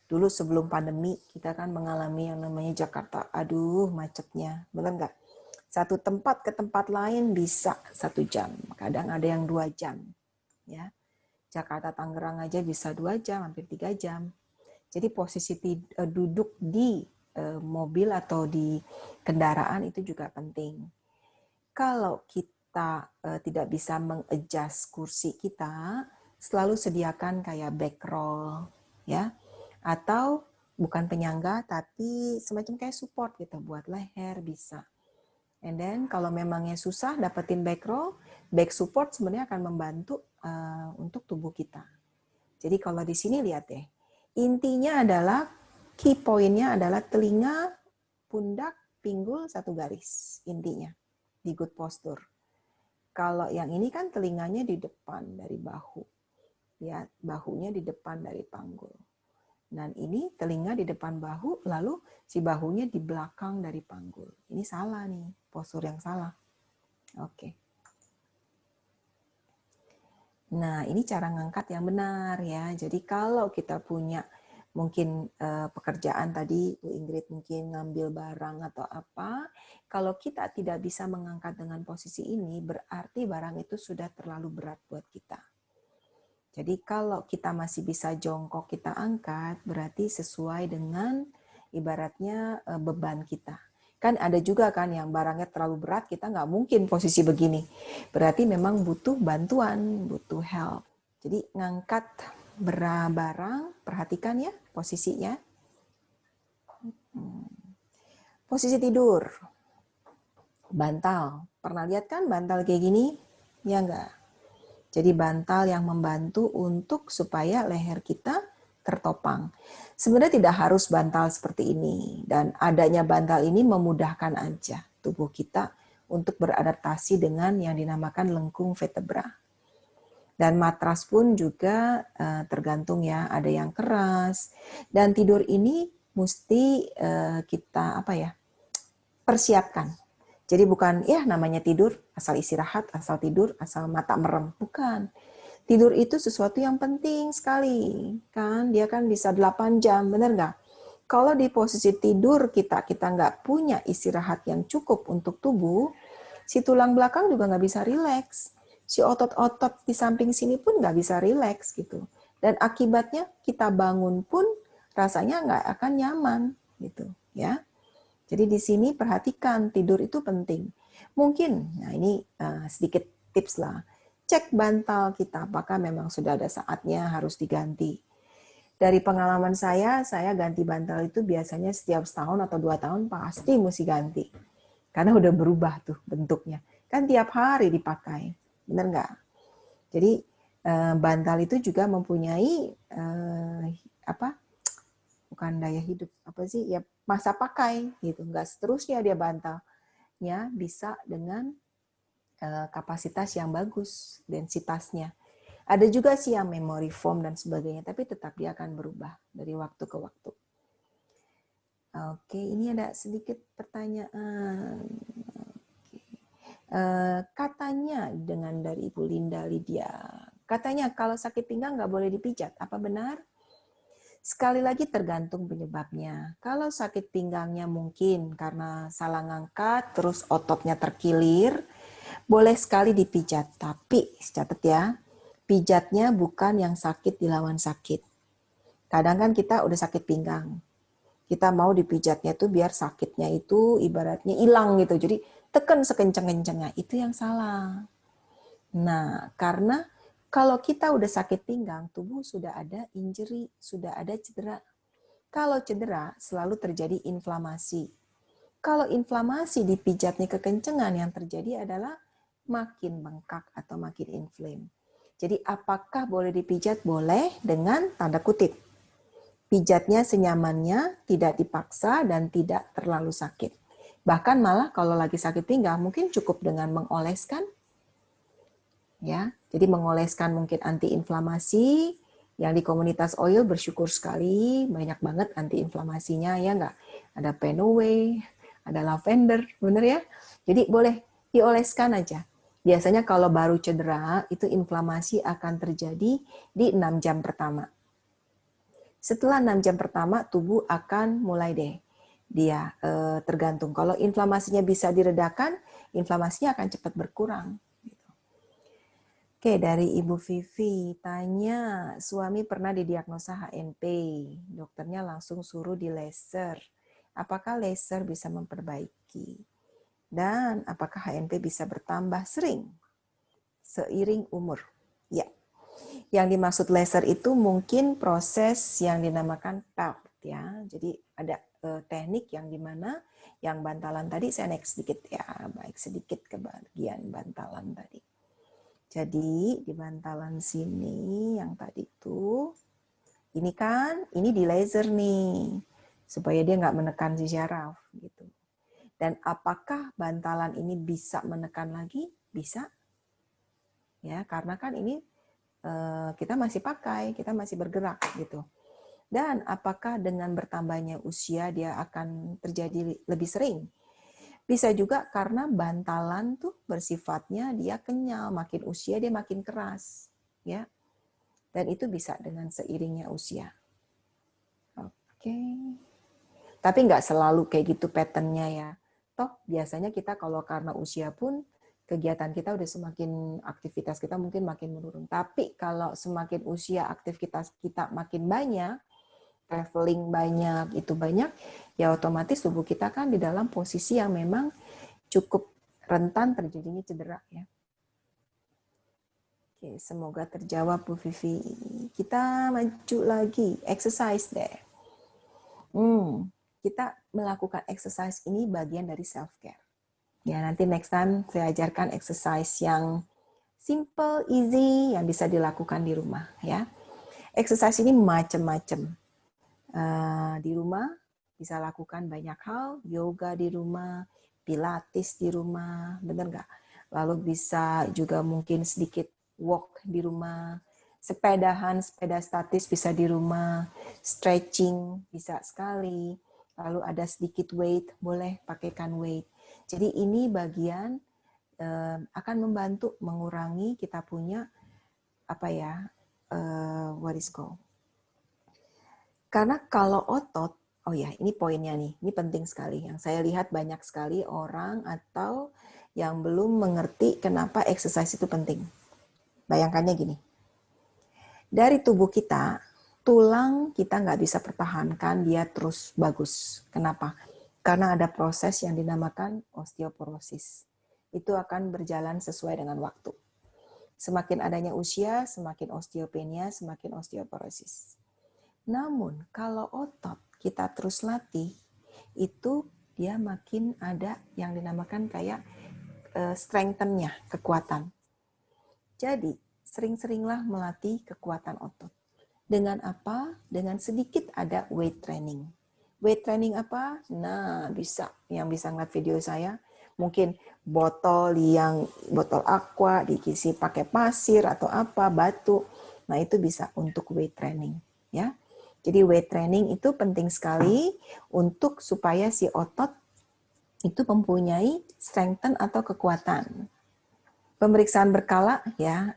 Dulu sebelum pandemi kita kan mengalami yang namanya Jakarta, aduh macetnya, benar nggak? Satu tempat ke tempat lain bisa 1 jam, kadang ada yang 2 jam. Ya, Jakarta Tangerang aja bisa 2 jam, hampir 3 jam. Jadi posisi duduk di mobil atau di kendaraan itu juga penting. Kalau kita tidak bisa mengadjust kursi kita, selalu sediakan kayak back roll, ya, atau bukan penyangga tapi semacam kayak support gitu buat leher bisa. And then kalau memangnya susah dapetin back roll, back support sebenarnya akan membantu untuk tubuh kita. Jadi kalau di sini lihat deh, intinya adalah key point-nya adalah telinga, pundak, pinggul satu garis intinya di good posture. Kalau yang ini kan telinganya di depan dari bahu, ya bahunya di depan dari panggul. Dan ini telinga di depan bahu, lalu si bahunya di belakang dari panggul. Ini salah nih, postur yang salah. Oke. Nah, ini cara ngangkat yang benar ya. Jadi kalau kita punya mungkin pekerjaan tadi, Bu Ingrid mungkin ngambil barang atau apa, kalau kita tidak bisa mengangkat dengan posisi ini, berarti barang itu sudah terlalu berat buat kita. Jadi kalau kita masih bisa jongkok kita angkat, berarti sesuai dengan ibaratnya beban kita. Kan ada juga kan yang barangnya terlalu berat, kita nggak mungkin posisi begini. Berarti memang butuh bantuan, butuh help. Jadi ngangkat barang, perhatikan ya posisinya. Posisi tidur. Bantal. Pernah lihat kan bantal kayak gini? Ya enggak? Jadi bantal yang membantu untuk supaya leher kita tertopang. Sebenarnya tidak harus bantal seperti ini. Dan adanya bantal ini memudahkan aja tubuh kita untuk beradaptasi dengan yang dinamakan lengkung vertebra. Dan matras pun juga tergantung ya, ada yang keras. Dan tidur ini mesti kita persiapkan. Jadi bukan ya namanya tidur, asal istirahat, asal tidur, asal mata merem. Bukan. Tidur itu sesuatu yang penting sekali. Kan dia kan bisa 8 jam, benar nggak? Kalau di posisi tidur kita nggak punya istirahat yang cukup untuk tubuh, si tulang belakang juga nggak bisa rileks. Si otot-otot di samping sini pun nggak bisa rileks gitu. Dan akibatnya kita bangun pun rasanya nggak akan nyaman gitu ya. Jadi di sini perhatikan tidur itu penting. Mungkin, nah ini sedikit tips lah. Cek bantal kita apakah memang sudah ada saatnya harus diganti. Dari pengalaman saya ganti bantal itu biasanya setiap setahun atau 2 tahun pasti mesti ganti. Karena udah berubah tuh bentuknya. Kan tiap hari dipakai. Benar nggak? Jadi bantal itu juga mempunyai bukan daya hidup, apa sih? Ya masa pakai gitu. Nggak seterusnya dia bantalnya bisa dengan kapasitas yang bagus, densitasnya. Ada juga sih yang memory foam dan sebagainya, tapi tetap dia akan berubah dari waktu ke waktu. Oke, ini ada sedikit pertanyaan. Katanya dengan dari Ibu Linda Lydia, katanya kalau sakit pinggang nggak boleh dipijat, apa benar? Sekali lagi tergantung penyebabnya. Kalau sakit pinggangnya mungkin karena salah ngangkat, terus ototnya terkilir, boleh sekali dipijat. Tapi, catat ya, pijatnya bukan yang sakit dilawan sakit. Kadang kan kita udah sakit pinggang. Kita mau dipijatnya tuh biar sakitnya itu ibaratnya hilang gitu. Jadi tekan sekenceng-kencengnya. Itu yang salah. Nah, karena kalau kita udah sakit pinggang, tubuh sudah ada injury, sudah ada cedera. Kalau cedera, selalu terjadi inflamasi. Kalau inflamasi dipijatnya kekencengan, yang terjadi adalah makin bengkak atau makin inflame. Jadi apakah boleh dipijat? Boleh dengan tanda kutip. Pijatnya senyamannya, tidak dipaksa dan tidak terlalu sakit. Bahkan malah kalau lagi sakit pinggang mungkin cukup dengan mengoleskan, ya. Jadi mengoleskan mungkin antiinflamasi. Yang di komunitas oil bersyukur sekali banyak banget antiinflamasinya ya nggak. Ada Penaway, ada lavender, bener ya. Jadi boleh dioleskan aja. Biasanya kalau baru cedera itu inflamasi akan terjadi di 6 jam pertama. Setelah 6 jam pertama, tubuh akan mulai deh. Dia tergantung. Kalau inflamasinya bisa diredakan, inflamasinya akan cepat berkurang. Oke, dari Ibu Vivi, tanya, suami pernah didiagnosa HNP. Dokternya langsung suruh di laser. Apakah laser bisa memperbaiki? Dan apakah HNP bisa bertambah sering seiring umur? Ya. Yang dimaksud laser itu mungkin proses yang dinamakan PELT ya. Jadi ada teknik yang dimana yang bantalan tadi saya naik sedikit ya, baik sedikit ke bagian bantalan tadi. Jadi di bantalan sini yang tadi itu, ini kan ini di laser nih supaya dia nggak menekan si syaraf gitu. Dan apakah bantalan ini bisa menekan lagi? Bisa. Ya, karena kan ini kita masih pakai, kita masih bergerak gitu. Dan apakah dengan bertambahnya usia dia akan terjadi lebih sering? Bisa juga karena bantalan tuh bersifatnya dia kenyal, makin usia dia makin keras, ya. Dan itu bisa dengan seiringnya usia. Oke. Tapi nggak selalu kayak gitu patternnya ya. Toh biasanya kita kalau karena usia pun kegiatan kita udah semakin, aktivitas kita mungkin makin menurun. Tapi kalau semakin usia aktivitas kita makin banyak, traveling banyak, itu banyak, ya otomatis tubuh kita kan di dalam posisi yang memang cukup rentan terjadinya cedera ya. Oke, semoga terjawab Bu Vivi. Kita maju lagi, exercise deh. Kita melakukan exercise ini bagian dari self-care. Ya, nanti next time saya ajarkan exercise yang simple, easy, yang bisa dilakukan di rumah. Ya, exercise ini macam-macam. Di rumah bisa lakukan banyak hal, yoga di rumah, pilates di rumah, benar nggak? Lalu bisa juga mungkin sedikit walk di rumah, sepedahan, sepeda statis bisa di rumah, stretching bisa sekali, lalu ada sedikit weight, boleh pakaikan weight. Jadi ini bagian akan membantu mengurangi kita punya apa ya, what is called. Karena kalau otot, oh ya ini poinnya nih, ini penting sekali. Yang saya lihat banyak sekali orang atau yang belum mengerti kenapa exercise itu penting. Bayangkannya gini, dari tubuh kita, tulang kita nggak bisa pertahankan dia terus bagus. Kenapa? Karena ada proses yang dinamakan osteoporosis. Itu akan berjalan sesuai dengan waktu. Semakin adanya usia, semakin osteopenia, semakin osteoporosis. Namun kalau otot kita terus latih, itu dia makin ada yang dinamakan kayak strengthen-nya, kekuatan. Jadi sering-seringlah melatih kekuatan otot. Dengan apa? Dengan sedikit ada weight training. Weight training apa? Nah, bisa. Yang bisa ngeliat video saya, mungkin botol aqua diisi pakai pasir atau apa, batu. Nah, itu bisa untuk weight training, ya. Jadi weight training itu penting sekali untuk supaya si otot itu mempunyai strengthen atau kekuatan. Pemeriksaan berkala, ya.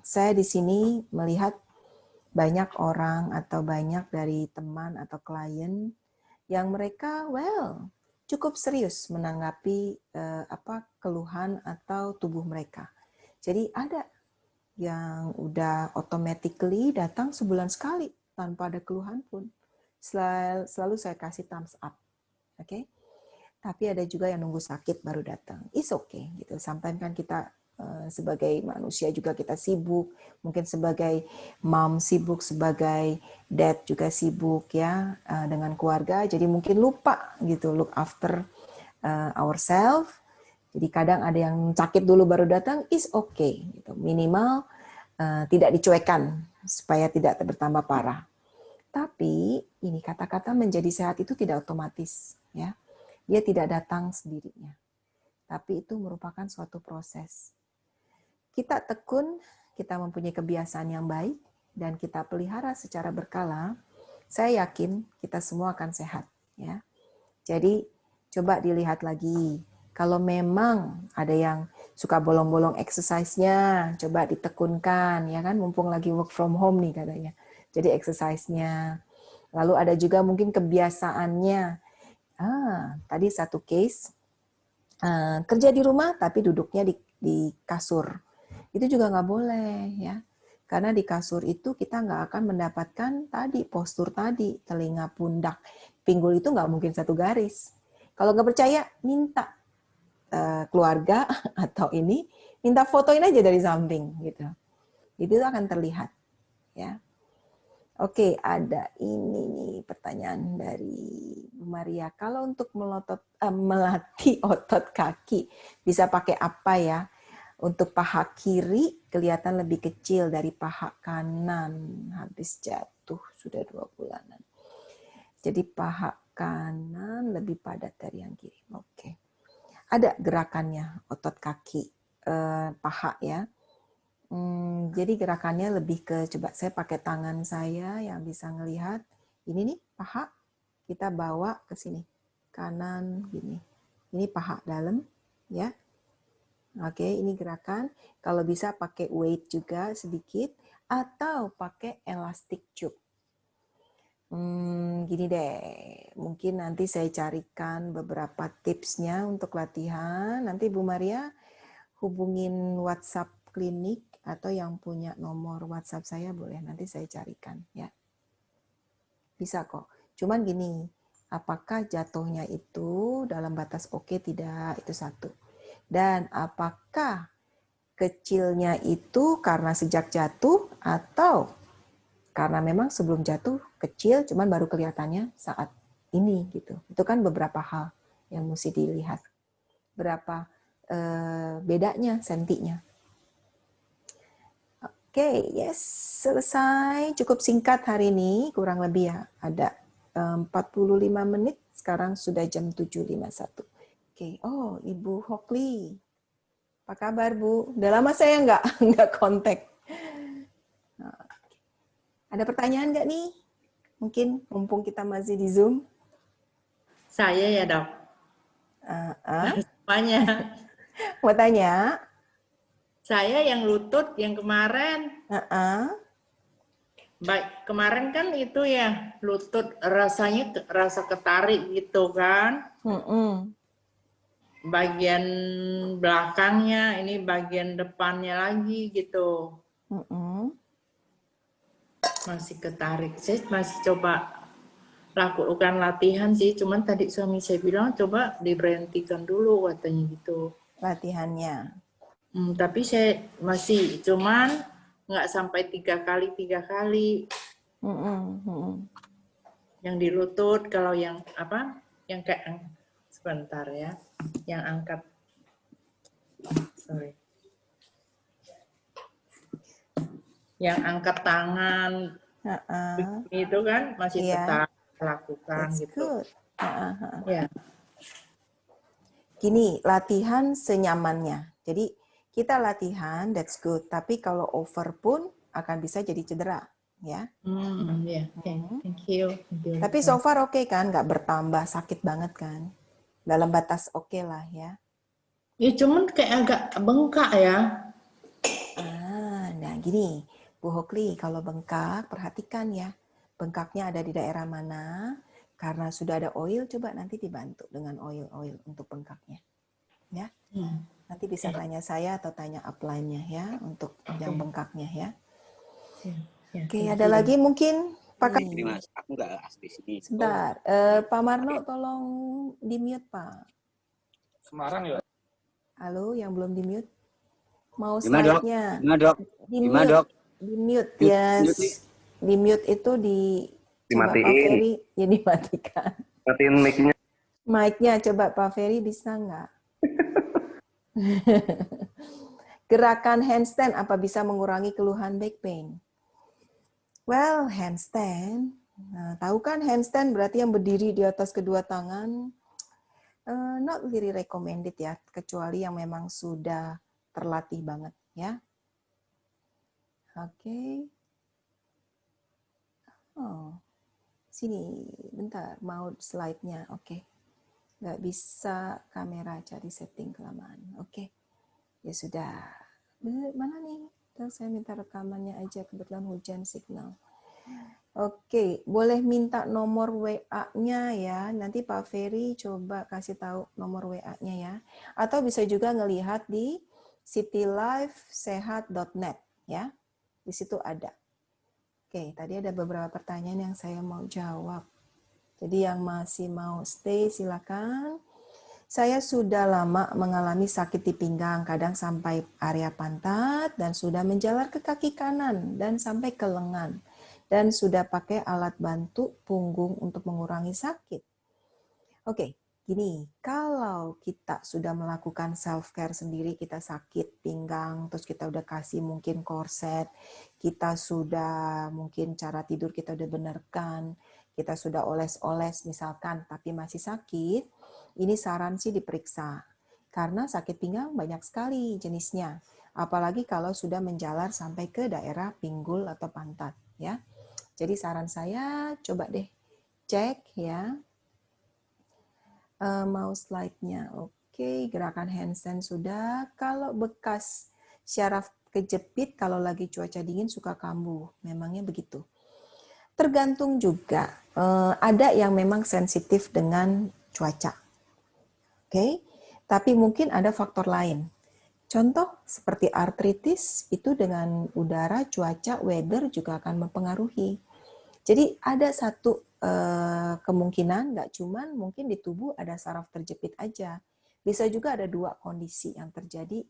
Saya di sini melihat banyak orang atau banyak dari teman atau klien yang mereka cukup serius menanggapi keluhan atau tubuh mereka. Jadi ada yang udah automatically datang sebulan sekali tanpa ada keluhan pun. Selalu saya kasih thumbs up. Oke. Tapi ada juga yang nunggu sakit baru datang. It's okay gitu. Sampai kan kita sebagai manusia juga kita sibuk, mungkin sebagai mom sibuk, sebagai dad juga sibuk ya dengan keluarga. Jadi mungkin lupa gitu look after ourselves. Jadi kadang ada yang sakit dulu baru datang, is okay gitu. Minimal tidak dicuekan supaya tidak bertambah parah. Tapi ini kata-kata menjadi sehat itu tidak otomatis ya. Dia tidak datang sendirinya. Tapi itu merupakan suatu proses. Kita tekun, kita mempunyai kebiasaan yang baik dan kita pelihara secara berkala, saya yakin kita semua akan sehat ya. Jadi coba dilihat lagi. Kalau memang ada yang suka bolong-bolong exercise-nya, coba ditekunkan, ya kan, mumpung lagi work from home nih katanya. Jadi exercise-nya. Lalu ada juga mungkin kebiasaannya. Tadi satu case, kerja di rumah tapi duduknya di kasur. Itu juga nggak boleh, ya. Karena di kasur itu kita nggak akan mendapatkan tadi, postur tadi, telinga, pundak, pinggul itu nggak mungkin satu garis. Kalau nggak percaya, minta keluarga atau ini minta fotoin aja dari samping gitu. Itu akan terlihat ya. Oke, ada ini nih pertanyaan dari Bu Maria. Kalau untuk melatih otot kaki bisa pakai apa ya? Untuk paha kiri kelihatan lebih kecil dari paha kanan, habis jatuh sudah 2 bulanan. Jadi paha kanan lebih padat dari yang kiri. Oke. Ada gerakannya otot kaki paha ya. Jadi gerakannya lebih ke, coba saya pakai tangan saya yang bisa ngelihat. Ini nih paha kita bawa ke sini kanan gini. Ini paha dalam ya. Oke, ini gerakan. Kalau bisa pakai weight juga sedikit atau pakai elastic tube. Gini deh, mungkin nanti saya carikan beberapa tipsnya untuk latihan. Nanti Bu Maria hubungin WhatsApp klinik atau yang punya nomor WhatsApp saya boleh, nanti saya carikan ya. Bisa kok. Cuman gini, apakah jatuhnya itu dalam batas oke tidak, itu satu. Dan apakah kecilnya itu karena sejak jatuh atau karena memang sebelum jatuh kecil, cuman baru kelihatannya saat ini gitu. Itu kan beberapa hal yang mesti dilihat. Berapa bedanya sentinya. Oke, yes, selesai. Cukup singkat hari ini, kurang lebih ya. Ada 45 menit, sekarang sudah jam 7.51. Oke, oh Ibu Hokli. Apa kabar Bu? Udah lama saya nggak kontak. Ada pertanyaan nggak nih? Mungkin mumpung kita masih di Zoom. Saya ya dok. Semuanya. Mau tanya? Saya yang lutut yang kemarin. Baik, kemarin kan itu ya lutut rasanya rasa ketarik gitu kan. Bagian belakangnya, ini bagian depannya lagi gitu. Masih ketarik. Saya masih coba lakukan latihan sih, cuman tadi suami saya bilang coba diberhentikan dulu katanya gitu. Latihannya. Tapi saya masih cuman nggak sampai 3 kali. Yang di lutut, kalau yang apa? Yang kayak sebentar ya, yang angkat. Sorry. Yang angkat tangan itu kan masih tetap lakukan. That's gitu. Good. Ya. Gini, latihan senyamannya. Jadi kita latihan, that's good. Tapi kalau over pun akan bisa jadi cedera, ya. Yeah. Okay. Thank you. Tapi so far oke kan, nggak bertambah sakit banget kan? Dalam batas oke lah ya. Ya cuman kayak agak bengkak ya. Nah gini, Bu Hokli, kalau bengkak perhatikan ya. Bengkaknya ada di daerah mana? Karena sudah ada oil, coba nanti dibantu dengan oil untuk bengkaknya. Ya. Nanti bisa tanya saya atau tanya upline-nya ya untuk yang bengkaknya ya. Oke, ada lagi mungkin pakai ini Mas, aku nggak asli sini. Sebentar, Pak Marno tolong di-mute Pak. Semarang ya. Halo, yang belum di-mute. Mau Gimana, slide-nya? Gimana dok? Gimana dok? Di-mute, yes. Di-mute itu coba Pak Ferry, ya dimatikan. Matiin mic-nya. Mic-nya coba Pak Ferry bisa nggak? Gerakan handstand apa bisa mengurangi keluhan back pain? Well, handstand. Nah, tahu kan handstand berarti yang berdiri di atas kedua tangan. Not really recommended ya, kecuali yang memang sudah terlatih banget ya. Oke. Oh, sini, bentar, mau slide-nya. Oke. Nggak bisa kamera, cari setting kelamaan. Oke. Ya sudah. Mana nih? Saya minta rekamannya aja, kebetulan hujan signal. Oke, boleh minta nomor WA-nya ya. Nanti Pak Ferry coba kasih tahu nomor WA-nya ya. Atau bisa juga ngelihat di citylifesehat.net ya. Di situ ada. Oke, tadi ada beberapa pertanyaan yang saya mau jawab. Jadi yang masih mau stay silakan. Saya sudah lama mengalami sakit di pinggang, kadang sampai area pantat, dan sudah menjalar ke kaki kanan, dan sampai ke lengan. Dan sudah pakai alat bantu punggung untuk mengurangi sakit. Oke, gini, kalau kita sudah melakukan self-care sendiri, kita sakit pinggang, terus kita udah kasih mungkin korset, kita sudah mungkin cara tidur kita udah benarkan, kita sudah oles-oles misalkan, tapi masih sakit, ini saran sih diperiksa. Karena sakit pinggang banyak sekali jenisnya. Apalagi kalau sudah menjalar sampai ke daerah pinggul atau pantat. Ya. Jadi saran saya coba deh cek ya. Mau slide-nya. Oke, gerakan handstand sudah. Kalau bekas syaraf kejepit, kalau lagi cuaca dingin suka kambuh. Memangnya begitu. Tergantung juga. Ada yang memang sensitif dengan cuaca. Oke, tapi mungkin ada faktor lain. Contoh seperti artritis itu dengan udara, cuaca, weather juga akan mempengaruhi. Jadi ada satu kemungkinan, nggak cuman mungkin di tubuh ada saraf terjepit aja. Bisa juga ada dua kondisi yang terjadi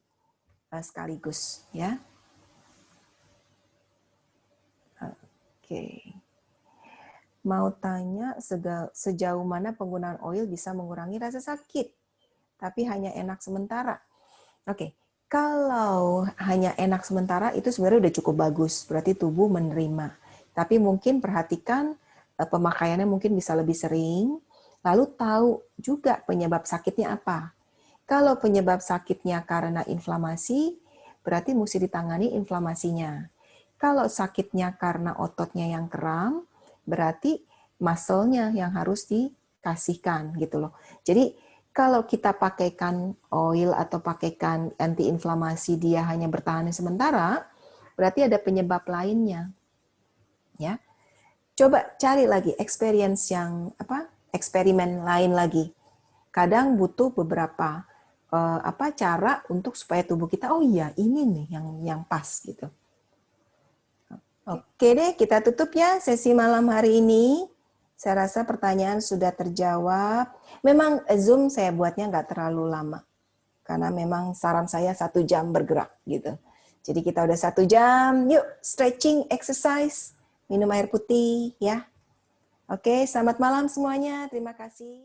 sekaligus. Ya. Oke. Mau tanya sejauh mana penggunaan oil bisa mengurangi rasa sakit? Tapi hanya enak sementara. Oke, kalau hanya enak sementara itu sebenarnya udah cukup bagus, berarti tubuh menerima. Tapi mungkin perhatikan pemakaiannya mungkin bisa lebih sering, lalu tahu juga penyebab sakitnya apa. Kalau penyebab sakitnya karena inflamasi, berarti mesti ditangani inflamasinya. Kalau sakitnya karena ototnya yang kram, berarti muscle-nya yang harus kasihkan gitu loh. Jadi kalau kita pakaikan oil atau pakaikan anti-inflamasi dia hanya bertahan sementara, berarti ada penyebab lainnya. Ya. Coba cari lagi experience yang eksperimen lain lagi. Kadang butuh beberapa cara untuk supaya tubuh kita, oh iya ini nih yang pas gitu. Oke deh, kita tutup ya sesi malam hari ini. Saya rasa pertanyaan sudah terjawab. Memang Zoom saya buatnya nggak terlalu lama. Karena memang saran saya 1 jam bergerak gitu. Jadi kita udah 1 jam, yuk stretching, exercise, minum air putih ya. Oke, selamat malam semuanya. Terima kasih.